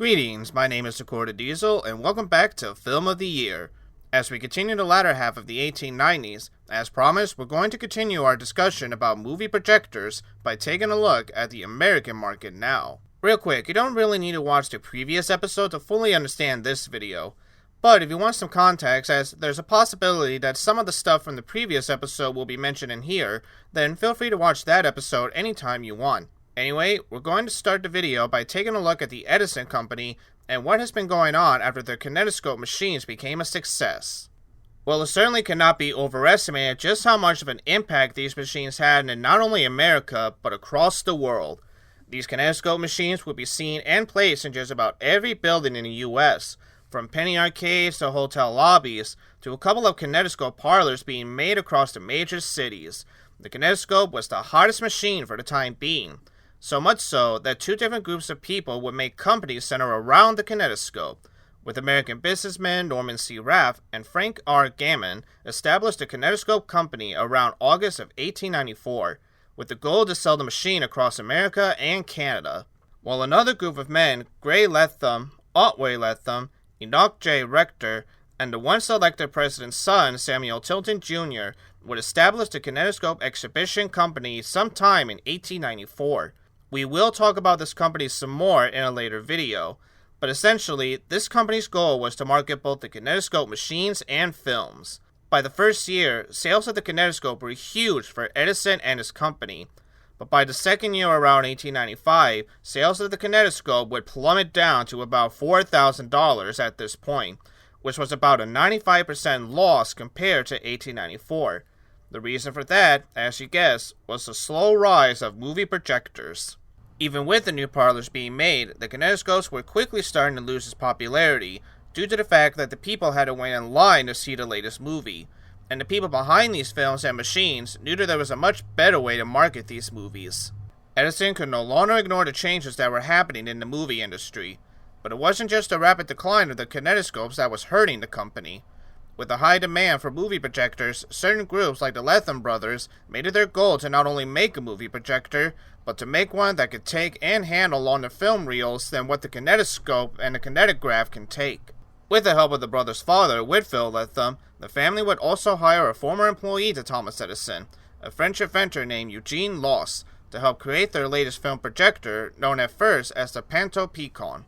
Greetings, my name is Dakota Diesel, and welcome back to Film of the Year. As we continue the latter half of the 1890s, as promised, we're going to continue our discussion about movie projectors by taking a look at the American market now. Real quick, you don't really need to watch the previous episode to fully understand this video, but if you want some context, as there's a possibility that some of the stuff from the previous episode will be mentioned in here, then feel free to watch that episode anytime you want. Anyway, we're going to start the video by taking a look at the Edison company and what has been going on after their kinetoscope machines became a success. Well, it certainly cannot be overestimated just how much of an impact these machines had in not only America, but across the world. These kinetoscope machines would be seen and placed in just about every building in the US, from penny arcades to hotel lobbies, to a couple of kinetoscope parlors being made across the major cities. The kinetoscope was the hottest machine for the time being. So much so that two different groups of people would make companies center around the kinetoscope, with American businessmen Norman C. Raff and Frank R. Gammon established the Kinetoscope Company around August of 1894, with the goal to sell the machine across America and Canada, while another group of men, Gray Latham, Otway Latham, Enoch J. Rector, and the once elected president's son, Samuel Tilton Jr., would establish the Kinetoscope Exhibition Company sometime in 1894. We will talk about this company some more in a later video, but essentially, this company's goal was to market both the kinetoscope machines and films. By the first year, sales of the kinetoscope were huge for Edison and his company, but by the second year around 1895, sales of the kinetoscope would plummet down to about $4,000 at this point, which was about a 95% loss compared to 1894. The reason for that, as you guessed, was the slow rise of movie projectors. Even with the new parlors being made, the kinetoscopes were quickly starting to lose its popularity due to the fact that the people had to wait in line to see the latest movie, and the people behind these films and machines knew that there was a much better way to market these movies. Edison could no longer ignore the changes that were happening in the movie industry, but it wasn't just the rapid decline of the kinetoscopes that was hurting the company. With the high demand for movie projectors, certain groups like the Latham brothers made it their goal to not only make a movie projector, but to make one that could take and handle longer film reels than what the kinetoscope and the kinetograph can take. With the help of the brothers' father, Whitfield Latham, the family would also hire a former employee to Thomas Edison, a French inventor named Eugene Loss, to help create their latest film projector, known at first as the Pantopicon.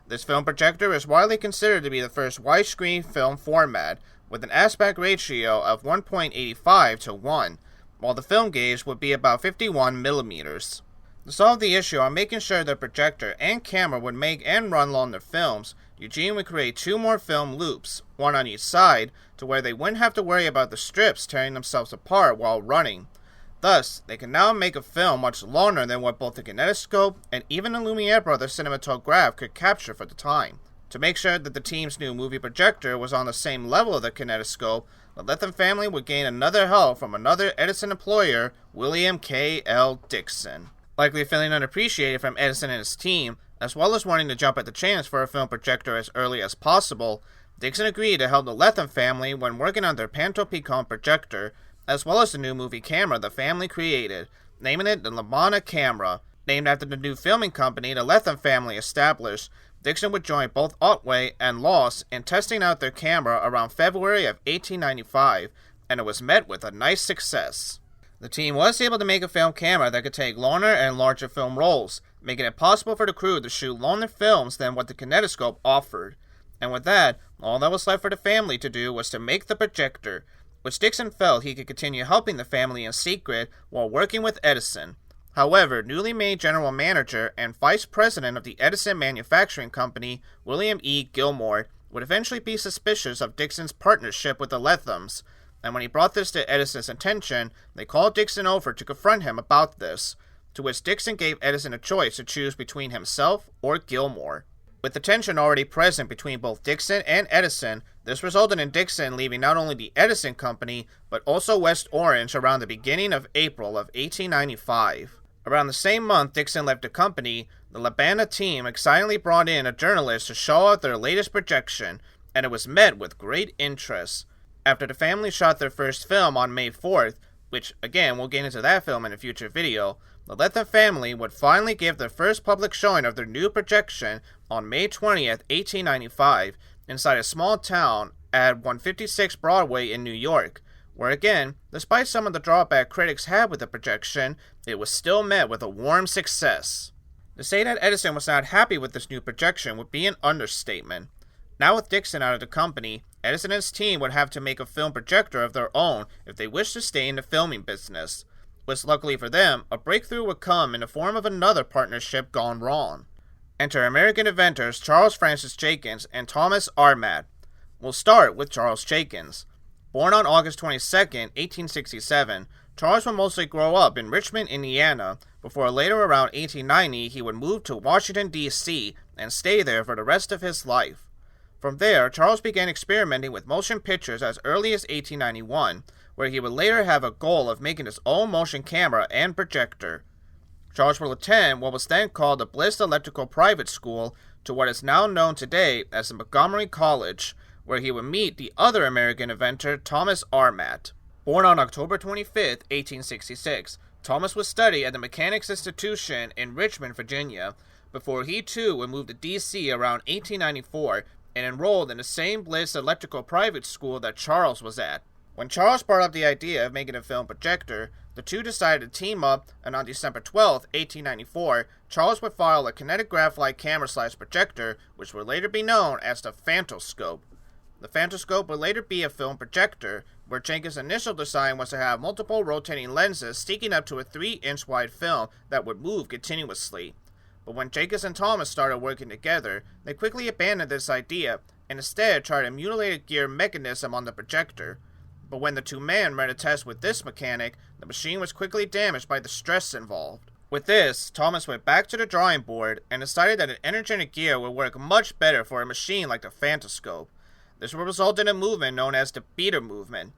This film projector is widely considered to be the first widescreen film format, with an aspect ratio of 1.85 to 1, while the film gauge would be about 51 millimeters. To solve the issue on making sure the projector and camera would make and run longer films, Eugene would create two more film loops, one on each side, to where they wouldn't have to worry about the strips tearing themselves apart while running. Thus, they can now make a film much longer than what both the kinetoscope and even the Lumiere brothers cinematograph could capture for the time. To make sure that the team's new movie projector was on the same level of the kinetoscope, the Latham family would gain another help from another Edison employer, William K. L. Dixon. Likely feeling unappreciated from Edison and his team, as well as wanting to jump at the chance for a film projector as early as possible, Dixon agreed to help the Latham family when working on their Pantopicon projector, as well as the new movie camera the family created, naming it the Lamana camera. Named after the new filming company the Latham family established, Dixon would join both Otway and Loss in testing out their camera around February of 1895, and it was met with a nice success. The team was able to make a film camera that could take longer and larger film rolls, making it possible for the crew to shoot longer films than what the kinetoscope offered. And with that, all that was left for the family to do was to make the projector, which Dixon felt he could continue helping the family in secret while working with Edison. However, newly made general manager and vice president of the Edison Manufacturing Company, William E. Gilmore, would eventually be suspicious of Dixon's partnership with the Lathams, and when he brought this to Edison's attention, they called Dixon over to confront him about this, to which Dixon gave Edison a choice to choose between himself or Gilmore. With the tension already present between both Dixon and Edison, this resulted in Dixon leaving not only the Edison Company, but also West Orange around the beginning of April of 1895. Around the same month Dixon left the company, the Labana team excitedly brought in a journalist to show out their latest projection, and it was met with great interest. After the family shot their first film on May 4th, which, again, we'll get into that film in a future video, the Lethem family would finally give their first public showing of their new projection on May 20th, 1895, inside a small town at 156 Broadway in New York, where again, despite some of the drawback critics had with the projection, it was still met with a warm success. To say that Edison was not happy with this new projection would be an understatement. Now with Dixon out of the company, Edison and his team would have to make a film projector of their own if they wished to stay in the filming business, which luckily for them, a breakthrough would come in the form of another partnership gone wrong. Enter American inventors Charles Francis Jenkins and Thomas Armat. We'll start with Charles Jenkins. Born on August 22, 1867, Charles would mostly grow up in Richmond, Indiana, before later around 1890 he would move to Washington, D.C. and stay there for the rest of his life. From there, Charles began experimenting with motion pictures as early as 1891, where he would later have a goal of making his own motion camera and projector. Charles would attend what was then called the Bliss Electrical Private School to what is now known today as the Montgomery College, where he would meet the other American inventor Thomas Armat. Born on October 25, 1866, Thomas would study at the Mechanics Institution in Richmond, Virginia, before he too would move to D.C. around 1894 and enrolled in the same Bliss Electrical Private School that Charles was at. When Charles brought up the idea of making a film projector, the two decided to team up, and on December 12, 1894, Charles would file a kinetograph-like camera-sized projector, which would later be known as the Kinetoscope. The Kinetoscope would later be a film projector, where Jenkins' initial design was to have multiple rotating lenses sticking up to a 3-inch wide film that would move continuously. But when Jenkins and Thomas started working together, they quickly abandoned this idea, and instead tried a mutilated gear mechanism on the projector. But when the two men ran a test with this mechanic, the machine was quickly damaged by the stress involved. With this, Thomas went back to the drawing board and decided that an energetic gear would work much better for a machine like the Kinetoscope. This would result in a movement known as the beater movement.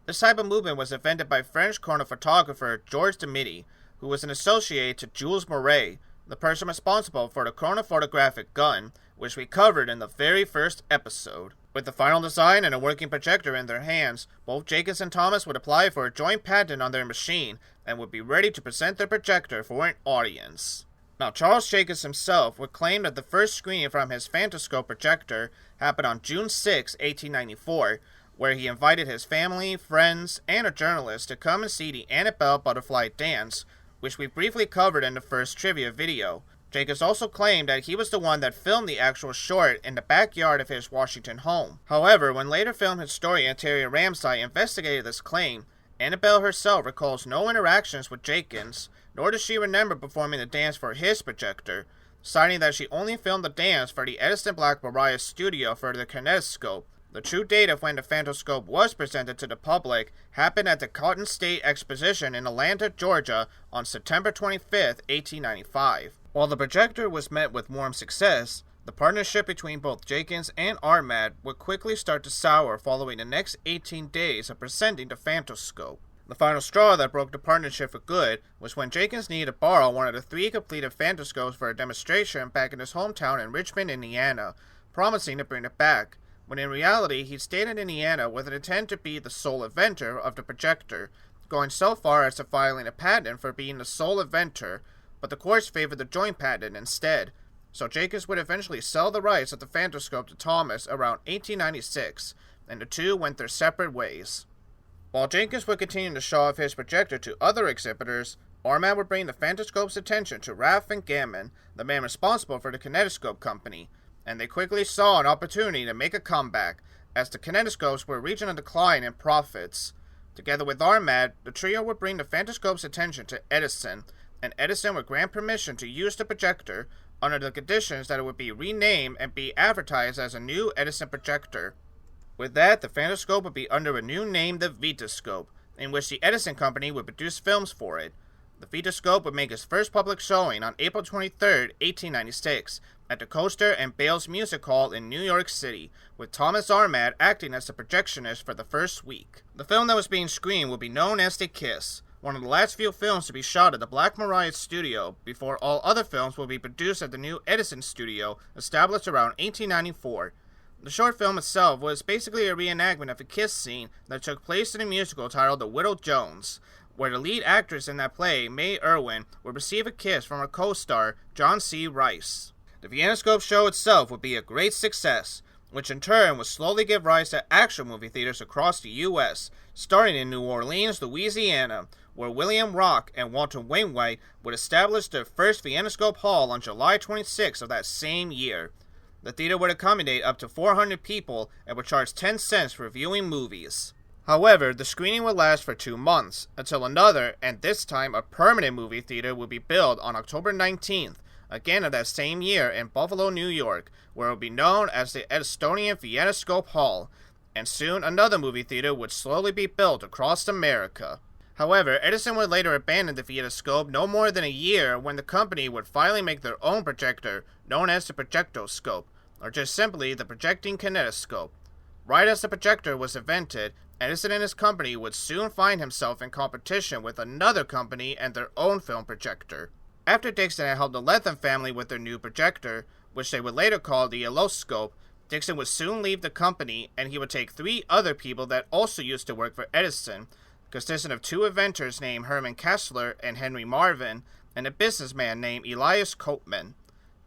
This type of movement was invented by French chronophotographer Georges Dumity, who was an associate to Jules Moret, the person responsible for the chronophotographic gun, which we covered in the very first episode. With the final design and a working projector in their hands, both Jenkins and Thomas would apply for a joint patent on their machine and would be ready to present their projector for an audience. Now, Charles Jenkins himself would claim that the first screening from his Kinetoscope projector happened on June 6, 1894, where he invited his family, friends, and a journalist to come and see the Annabelle Butterfly Dance, which we briefly covered in the first trivia video. Jenkins also claimed that he was the one that filmed the actual short in the backyard of his Washington home. However, when later film historian Terry Ramsay investigated this claim, Annabelle herself recalls no interactions with Jenkins, nor does she remember performing the dance for his projector, citing that she only filmed the dance for the Edison Black Maria studio for the Kinetoscope. The true date of when the Kinetoscope was presented to the public happened at the Cotton State Exposition in Atlanta, Georgia on September 25, 1895. While the projector was met with warm success, the partnership between both Jenkins and Armat would quickly start to sour following the next 18 days of presenting the Kinetoscope. The final straw that broke the partnership for good was when Jenkins needed to borrow one of the 3 completed Kinetoscopes for a demonstration back in his hometown in Richmond, Indiana, promising to bring it back, when in reality he stayed in Indiana with an intent to be the sole inventor of the projector, going so far as to filing a patent for being the sole inventor, but the courts favored the joint patent instead, so Jenkins would eventually sell the rights of the Kinetoscope to Thomas around 1896, and the two went their separate ways. While Jenkins would continue to show off his projector to other exhibitors, Armat would bring the Kinetoscope's attention to Ralph Van Gammon, the man responsible for the Kinetoscope company, and they quickly saw an opportunity to make a comeback, as the Kinetoscopes were reaching a decline in profits. Together with Armat, the trio would bring the Kinetoscope's attention to Edison, and Edison would grant permission to use the projector under the conditions that it would be renamed and be advertised as a new Edison projector. With that, the Kinetoscope would be under a new name, the Kinetoscope, in which the Edison company would produce films for it. The Kinetoscope would make its first public showing on April 23, 1896, at the Coaster and Bales Music Hall in New York City, with Thomas Armat acting as the projectionist for the first week. The film that was being screened would be known as The Kiss, one of the last few films to be shot at the Black Maria studio, before all other films will be produced at the new Edison studio, established around 1894. The short film itself was basically a reenactment of a kiss scene that took place in a musical titled The Widow Jones, where the lead actress in that play, Mae Irwin, would receive a kiss from her co-star, John C. Rice. The Kinetoscope show itself would be a great success, which in turn would slowly give rise to action movie theaters across the U.S., starting in New Orleans, Louisiana, where William Rock and Walter Wainwright would establish their first Kinetoscope Hall on July 26 of that same year. The theater would accommodate up to 400 people and would charge 10 cents for viewing movies. However, the screening would last for 2 months, until another, and this time a permanent movie theater would be built on October 19th, again of that same year in Buffalo, New York, where it would be known as the Edisonian Kinetoscope Hall, and soon another movie theater would slowly be built across America. However, Edison would later abandon the Kinetoscope no more than a year when the company would finally make their own projector, known as the Projectoscope, or just simply the Projecting Kinetoscope. Right as the projector was invented, Edison and his company would soon find himself in competition with another company and their own film projector. After Dixon had helped the Lethem family with their new projector, which they would later call the Oscilloscope, Dixon would soon leave the company, and he would take 3 other people that also used to work for Edison, consisting of 2 inventors named Herman Kessler and Henry Marvin, and a businessman named Elias Copeman.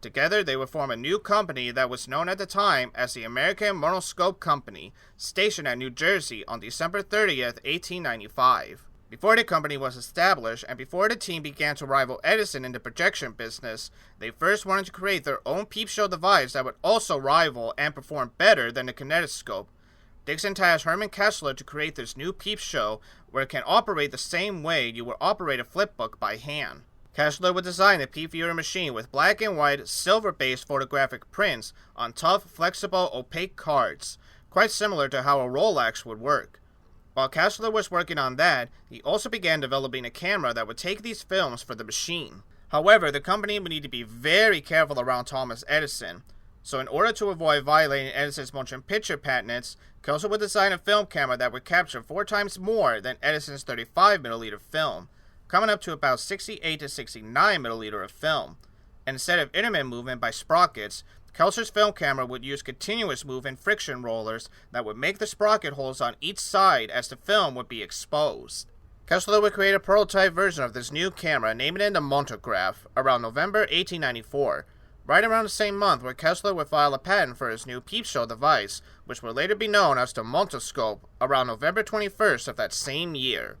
Together, they would form a new company that was known at the time as the American Monoscope Company, stationed at New Jersey on December 30th, 1895. Before the company was established, and before the team began to rival Edison in the projection business, they first wanted to create their own peep show device that would also rival and perform better than the Kinetoscope. Dixon tasked Herman Kessler to create this new peep show where it can operate the same way you would operate a flipbook by hand. Kessler would design the peep viewer machine with black and white, silver-based photographic prints on tough, flexible, opaque cards, quite similar to how a Rolex would work. While Kessler was working on that, he also began developing a camera that would take these films for the machine. However, the company would need to be very careful around Thomas Edison, so in order to avoid violating Edison's motion picture patents, Kessler would design a film camera that would capture 4 times more than Edison's 35mm film, coming up to about 68 to 69mm of film. And instead of intermittent movement by sprockets, Kessler's film camera would use continuous movement friction rollers that would make the sprocket holes on each side as the film would be exposed. Kessler would create a prototype version of this new camera, naming it the Montograph, around November 1894, right around the same month where Kessler would file a patent for his new peep show device, which would later be known as the Montoscope, around November 21st of that same year.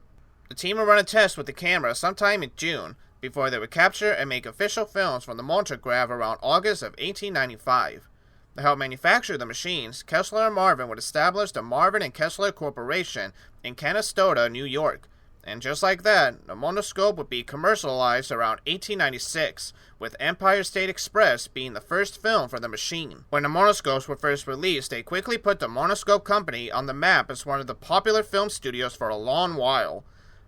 The team would run a test with the camera sometime in June, before they would capture and make official films from the Montograph around August of 1895. To help manufacture the machines, Kessler and Marvin would establish the Marvin and Kessler Corporation in Canastota, New York, and just like that, the Monoscope would be commercialized around 1896, with Empire State Express being the first film for the machine. When the Monoscopes were first released, they quickly put the Monoscope Company on the map as one of the popular film studios for a long while.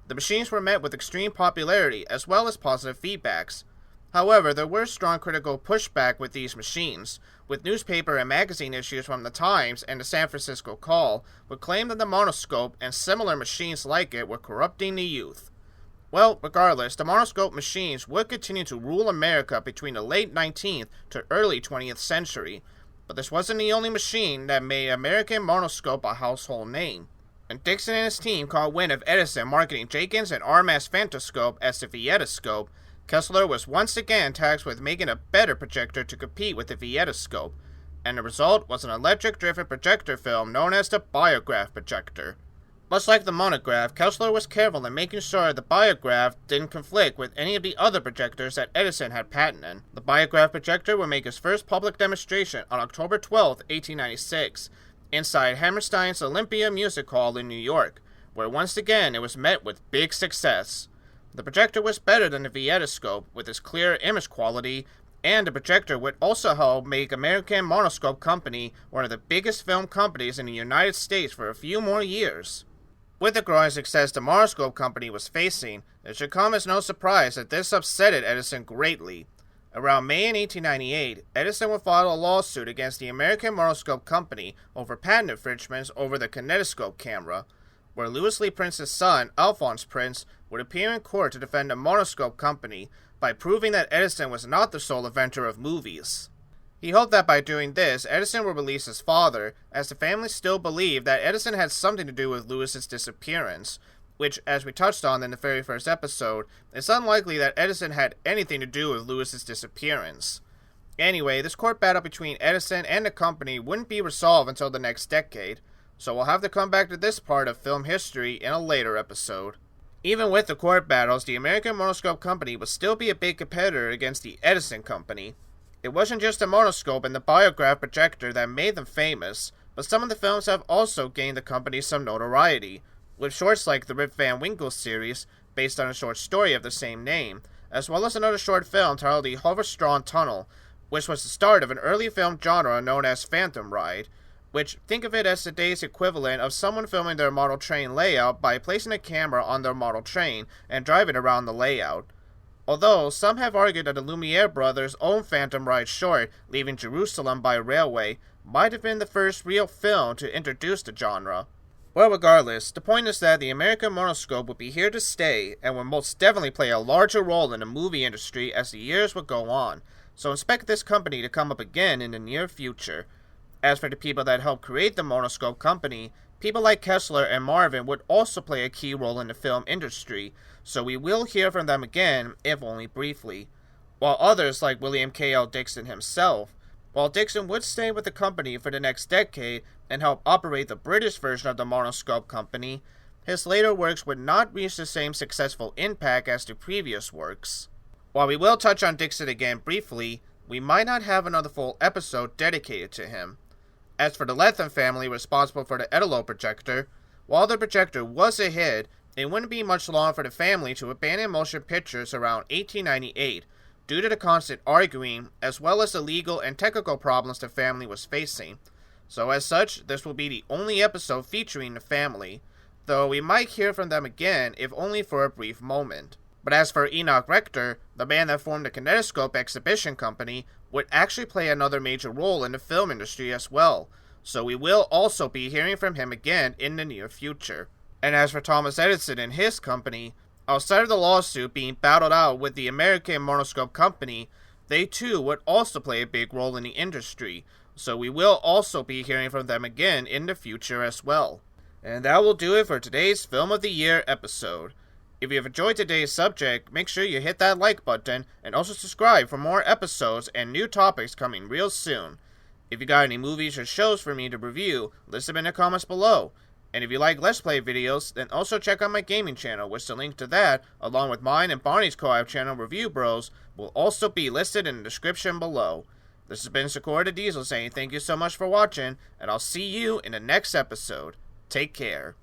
The machines were met with extreme popularity as well as positive feedbacks. However, there were strong critical pushback with these machines, with newspaper and magazine issues from the Times and the San Francisco Call would claim that the Monoscope and similar machines like it were corrupting the youth. Well, regardless, the Monoscope machines would continue to rule America between the late 19th to early 20th century, but this wasn't the only machine that made American Monoscope a household name. When Dixon and his team caught wind of Edison marketing Jenkins and Armas Phantoscope as the Kinetoscope, Kessler was once again tasked with making a better projector to compete with the Kinetoscope, and the result was an electric-driven projector film known as the Biograph projector. Much like the Monograph, Kessler was careful in making sure the Biograph didn't conflict with any of the other projectors that Edison had patented. The Biograph projector would make his first public demonstration on October 12, 1896, inside Hammerstein's Olympia Music Hall in New York, where once again it was met with big success. The projector was better than the Kinetoscope with its clear image quality, and the projector would also help make American Monoscope Company one of the biggest film companies in the United States for a few more years. With the growing success the Monoscope Company was facing, it should come as no surprise that this upsetted Edison greatly. Around May in 1898, Edison would file a lawsuit against the American Monoscope Company over patent infringements over the Kinetoscope camera, where Louis Lee Prince's son, Alphonse Prince, would appear in court to defend the Monoscope Company by proving that Edison was not the sole inventor of movies. He hoped that by doing this, Edison would release his father, as the family still believed that Edison had something to do with Louis's disappearance, which, as we touched on in the very first episode, it's unlikely that Edison had anything to do with Lewis's disappearance. Anyway, this court battle between Edison and the company wouldn't be resolved until the next decade, so we'll have to come back to this part of film history in a later episode. Even with the court battles, the American Monoscope Company would still be a big competitor against the Edison Company. It wasn't just the monoscope and the biograph projector that made them famous, but some of the films have also gained the company some notoriety, with shorts like the Rip Van Winkle series, based on a short story of the same name, as well as another short film titled The Hoverstrawn Tunnel, which was the start of an early film genre known as Phantom Ride, which, think of it as today's equivalent of someone filming their model train layout by placing a camera on their model train and driving around the layout. Although, some have argued that the Lumiere brothers' own Phantom Ride short, Leaving Jerusalem by Railway, might have been the first real film to introduce the genre. Well, regardless, the point is that the American monoscope would be here to stay and would most definitely play a larger role in the movie industry as the years would go on, so expect this company to come up again in the near future. As for the people that helped create the Monoscope Company, people like Kessler and Marvin would also play a key role in the film industry, so we will hear from them again, if only briefly. While others like William K.L. Dixon himself, while Dixon would stay with the company for the next decade and help operate the British version of the Monoscope Company, his later works would not reach the same successful impact as the previous works. While we will touch on Dixon again briefly, we might not have another full episode dedicated to him. As for the Lethem family responsible for the Edelo projector, while the projector was a hit, it wouldn't be much long for the family to abandon motion pictures around 1898 due to the constant arguing as well as the legal and technical problems the family was facing. So as such, this will be the only episode featuring the family, though we might hear from them again if only for a brief moment. But as for Enoch Rector, the man that formed the Kinetoscope Exhibition Company, would actually play another major role in the film industry as well, so we will also be hearing from him again in the near future. And as for Thomas Edison and his company, outside of the lawsuit being battled out with the American Monoscope Company, they too would also play a big role in the industry, so we will also be hearing from them again in the future as well. And that will do it for today's Film of the Year episode. If you have enjoyed today's subject, make sure you hit that like button and also subscribe for more episodes and new topics coming real soon. If you got any movies or shows for me to review, list them in the comments below. And if you like Let's Play videos, then also check out my gaming channel, which the link to that, along with mine and Barney's co-op channel Review Bros, will also be listed in the description below. This has been Sakura Diesel saying thank you so much for watching, and I'll see you in the next episode. Take care.